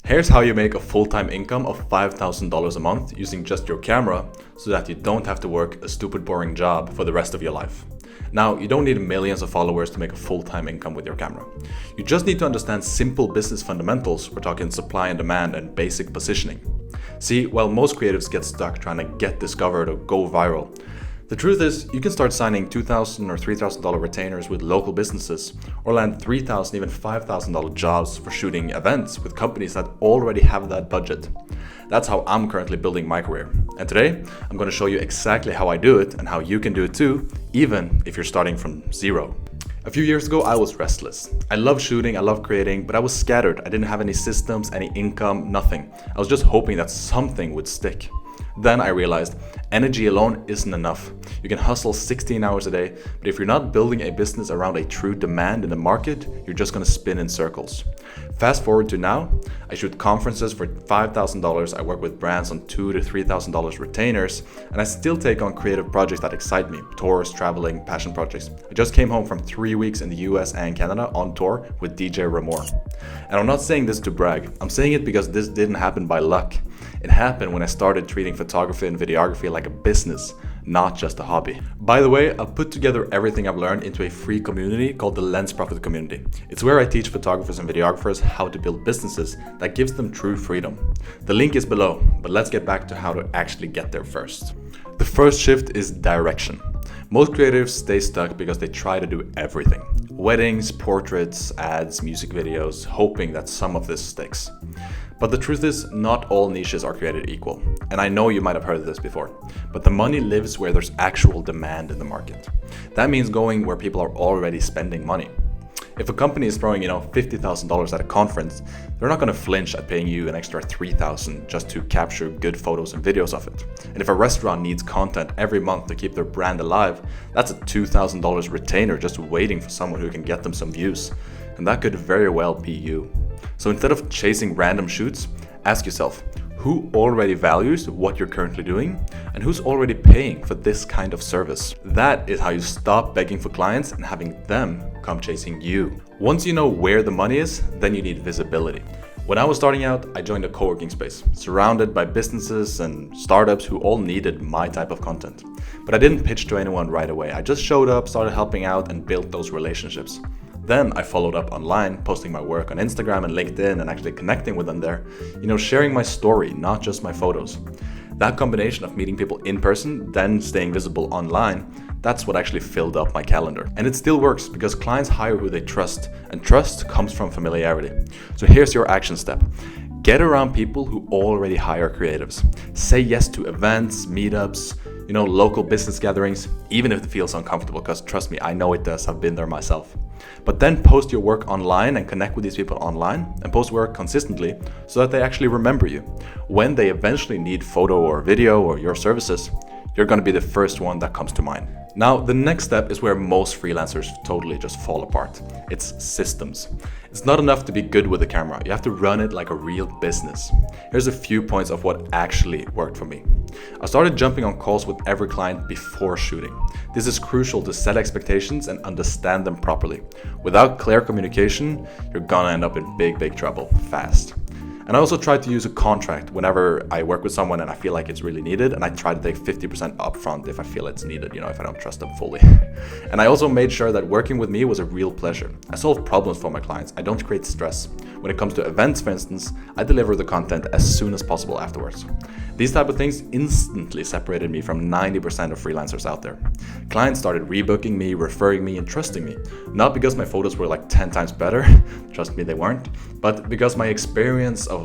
Here's how you make a full-time income of $5,000 a month using just your camera so that you don't have to work a stupid boring job for the rest of your life. Now, you don't need millions of followers to make a full-time income with your camera. You just need to understand simple business fundamentals. We're talking supply and demand and basic positioning. See, while most creatives get stuck trying to get discovered or go viral, the truth is, you can start signing $2,000 or $3,000 retainers with local businesses or land $3,000, even $5,000 jobs for shooting events with companies that already have that budget. That's how I'm currently building my career. And today, I'm going to show you exactly how I do it and how you can do it too, even if you're starting from zero. A few years ago, I was restless. I love shooting, I love creating, but I was scattered. I didn't have any systems, any income, nothing. I was just hoping that something would stick. Then I realized energy alone isn't enough. You can hustle 16 hours a day, but if you're not building a business around a true demand in the market, you're just gonna spin in circles. Fast forward to now, I shoot conferences for $5,000, I work with brands on $2,000 to $3,000 retainers, and I still take on creative projects that excite me, tours, traveling, passion projects. I just came home from 3 weeks in the US and Canada on tour with DJ Ramore. And I'm not saying this to brag, I'm saying it because this didn't happen by luck. It happened when I started treating photography and videography like a business, not just a hobby. By the way, I've put together everything I've learned into a free community called the Lens Profit Community. It's where I teach photographers and videographers how to build businesses that gives them true freedom. The link is below, but let's get back to how to actually get there first. The first shift is direction. Most creatives stay stuck because they try to do everything. Weddings, portraits, ads, music videos, hoping that some of this sticks. But the truth is, not all niches are created equal. And I know you might have heard of this before, but the money lives where there's actual demand in the market. That means going where people are already spending money. If a company is throwing, $50,000 at a conference, they're not going to flinch at paying you an extra $3,000 just to capture good photos and videos of it. And if a restaurant needs content every month to keep their brand alive, that's a $2,000 retainer just waiting for someone who can get them some views. And that could very well be you. So instead of chasing random shoots, ask yourself, who already values what you're currently doing and who's already paying for this kind of service? That is how you stop begging for clients and having them come chasing you. Once you know where the money is, then you need visibility. When I was starting out, I joined a co-working space, surrounded by businesses and startups who all needed my type of content. But I didn't pitch to anyone right away. I just showed up, started helping out, and built those relationships. Then I followed up online, posting my work on Instagram and LinkedIn and actually connecting with them there, sharing my story, not just my photos. That combination of meeting people in person, then staying visible online, that's what actually filled up my calendar. And it still works because clients hire who they trust, and trust comes from familiarity. So here's your action step. Get around people who already hire creatives. Say yes to events, meetups, local business gatherings, even if it feels uncomfortable, because trust me, I know it does, I've been there myself. But then post your work online and connect with these people online and post work consistently so that they actually remember you. When they eventually need photo or video or your services, you're going to be the first one that comes to mind. Now, the next step is where most freelancers totally just fall apart. It's systems. It's not enough to be good with the camera. You have to run it like a real business. Here's a few points of what actually worked for me. I started jumping on calls with every client before shooting. This is crucial to set expectations and understand them properly. Without clear communication, you're gonna end up in big trouble fast. And I also try to use a contract whenever I work with someone and I feel like it's really needed, and I try to take 50% upfront if I feel it's needed, if I don't trust them fully. And I also made sure that working with me was a real pleasure. I solve problems for my clients. I don't create stress. When it comes to events, for instance, I deliver the content as soon as possible afterwards. These type of things instantly separated me from 90% of freelancers out there. Clients started rebooking me, referring me, and trusting me. Not because my photos were like 10 times better, trust me, they weren't, but because my experience of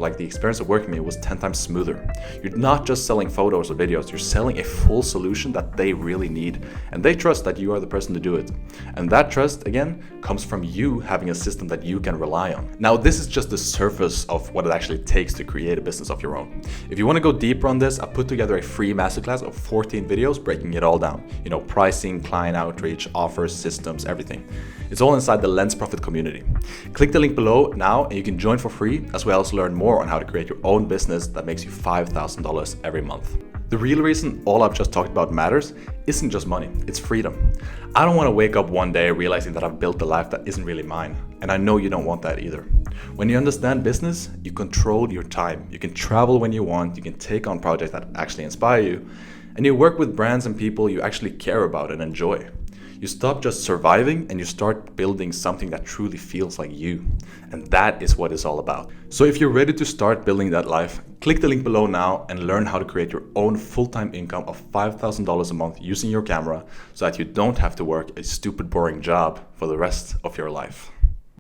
working with me was 10 times smoother. You're not just selling photos or videos, you're selling a full solution that they really need, and they trust that you are the person to do it. And that trust, again, comes from you having a system that you can rely on. Now, this is just the surface of what it actually takes to create a business of your own. If you want to go deeper on this, I put together a free masterclass of 14 videos breaking it all down. Pricing, client outreach, offers, systems, everything. It's all inside the Lens Profit community. Click the link below now and you can join for free, as well as learn more on how to create your own business that makes you $5,000 every month. The real reason all I've just talked about matters isn't just money, it's freedom. I don't want to wake up one day realizing that I've built a life that isn't really mine, and I know you don't want that either. When you understand business, you control your time. You can travel when you want, you can take on projects that actually inspire you, and you work with brands and people you actually care about and enjoy. You stop just surviving and you start building something that truly feels like you. And that is what it's all about. So if you're ready to start building that life, click the link below now and learn how to create your own full-time income of $5,000 a month using your camera so that you don't have to work a stupid boring job for the rest of your life.